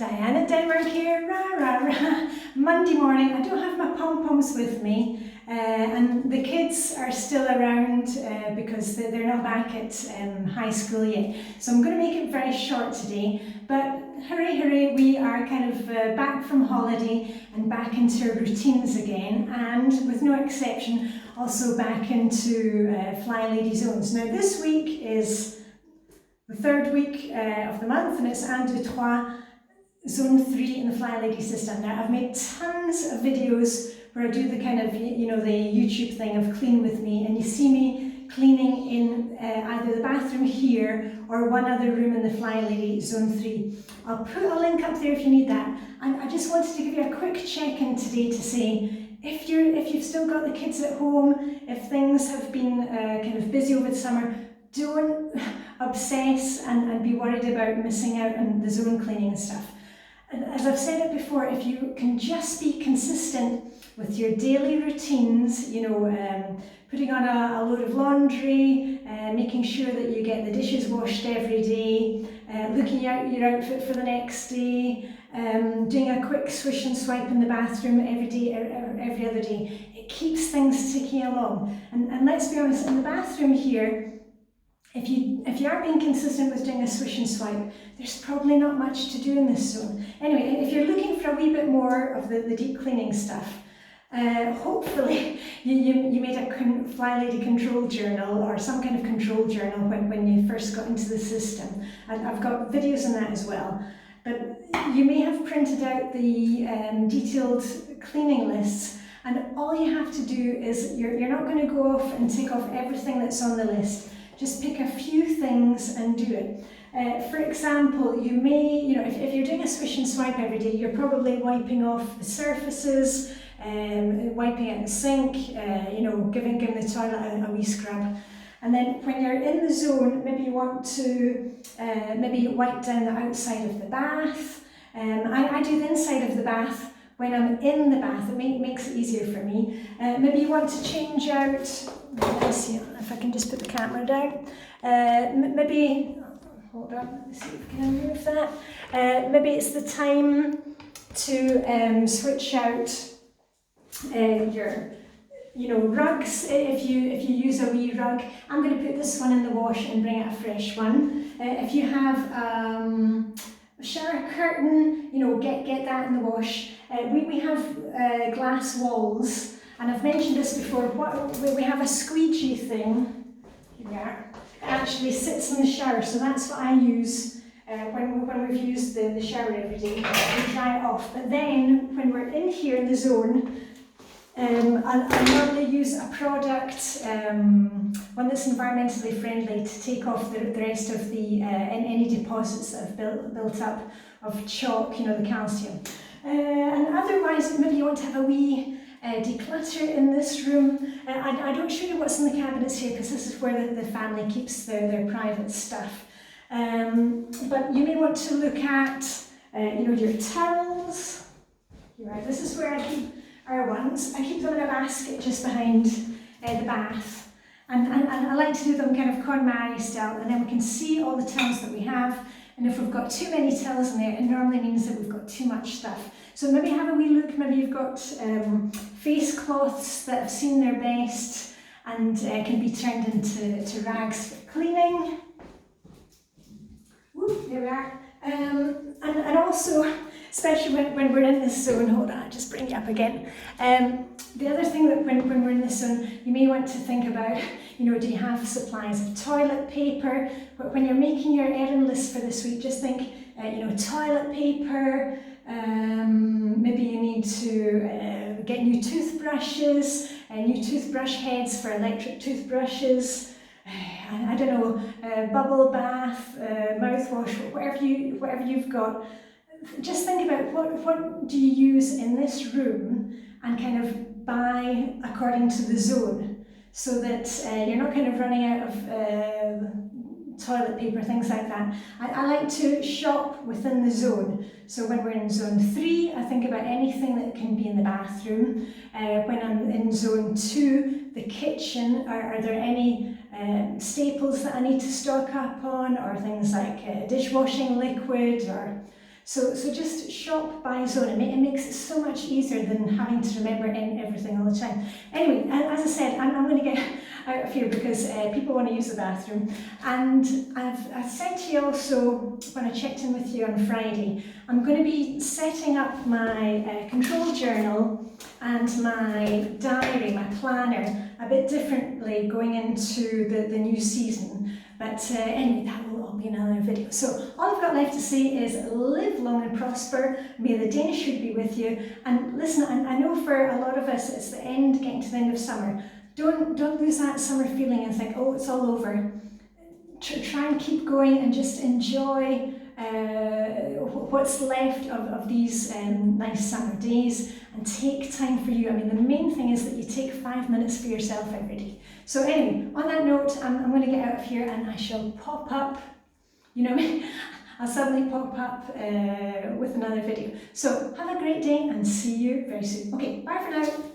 Diane at Denmark here, rah rah rah. Monday morning, I don't have my pom-poms with me and the kids are still around because they're not back at high school yet. So I'm going to make it very short today, but hooray hooray, we are kind of back from holiday and back into our routines again, and with no exception also back into Flylady Zones. Now this week is the third week of the month and it's 1, 2, 3, Zone 3 in the Flylady system. Now I've made tons of videos where I do the kind of, you know, the YouTube thing of clean with me, and you see me cleaning in either the bathroom here or one other room in the Flylady Zone 3. I'll put a link up there if you need that. And I just wanted to give you a quick check-in today to say, if you've still got the kids at home, if things have been kind of busy over the summer, don't obsess and be worried about missing out on the zone cleaning and stuff. As I've said it before, if you can just be consistent with your daily routines, you know, putting on a load of laundry, making sure that you get the dishes washed every day, looking at your outfit for the next day, doing a quick swish and swipe in the bathroom every day, every other day, it keeps things ticking along. And let's be honest, in the bathroom here, if you are being consistent with doing a swish and swipe, there's probably not much to do in this zone. Anyway, if you're looking for a wee bit more of the deep cleaning stuff, hopefully you made a Flylady control journal or some kind of control journal when you first got into the system. And I've got videos on that as well. But you may have printed out the detailed cleaning lists, and all you have to do is, you're not going to go off and tick off everything that's on the list. Just pick a few things and do it. For example, you may, you know, if you're doing a swish and swipe every day, you're probably wiping off the surfaces, wiping out the sink, you know, giving the toilet a wee scrub. And then when you're in the zone, maybe you want to maybe wipe down the outside of the bath. I do the inside of the bath when I'm in the bath. It makes it easier for me. Maybe you want to change out, let's see if I can just put the camera down. Maybe, hold on, let's see if we can move that. Maybe it's the time to switch out your, you know, rugs. If you use a wee rug, I'm going to put this one in the wash and bring out a fresh one. If you have a shower curtain, you know, get that in the wash. We have glass walls, and I've mentioned this before. We have a squeegee thing here. It actually sits in the shower, so that's what I use when we've used the shower every day. We dry it off. But then when we're in here in the zone, I normally use a product, one that's environmentally friendly, to take off the rest of the any deposits that have built up of chalk, you know, the calcium. And otherwise, maybe you want to have a wee declutter in this room. I don't show you what's in the cabinets here because this is where the family keeps their private stuff. But you may want to look at, you know, your towels. Right, this is where I keep our ones. I keep them in a basket just behind the bath, and I like to do them kind of KonMari style, and then we can see all the towels that we have. And if we've got too many towels in there, it normally means that we've got too much stuff. So maybe have a wee look. Maybe you've got face cloths that have seen their best and can be turned into rags for cleaning. Whoop, there we are. And also, especially when we're in this zone, hold on, I'll just bring it up again. The other thing that when we're in this zone, you may want to think about, you know, do you have supplies of toilet paper? But when you're making your errand list for this week, just think, you know, toilet paper, maybe you need to get new toothbrushes, new toothbrush heads for electric toothbrushes, I don't know, bubble bath, mouthwash, whatever you've got. Just think about what do you use in this room, and kind of buy according to the zone, so that you're not kind of running out of toilet paper, things like that. I like to shop within the zone. So when we're in zone 3, I think about anything that can be in the bathroom. When I'm in zone 2, the kitchen, are there any staples that I need to stock up on, or things like dishwashing liquid, or So just shop by zone. It makes it so much easier than having to remember everything all the time. Anyway, as I said, I'm going to get out of here because people want to use the bathroom. And I said to you also when I checked in with you on Friday, I'm going to be setting up my control journal and my diary, my planner, a bit differently going into the new season. But anyway, that will all be another video. So all I've got left to say is live long and prosper. May the Danish should be with you. And listen, I know for a lot of us it's the end, getting to the end of summer. Don't lose that summer feeling and think, oh, it's all over. Try and keep going and just enjoy what's left of these nice summer days, and take time for you. I mean, the main thing is that you take 5 minutes for yourself every day. So anyway, on that note, I'm going to get out of here and I shall pop up, you know me, I'll suddenly pop up with another video. So have a great day and see you very soon. Okay, bye for now.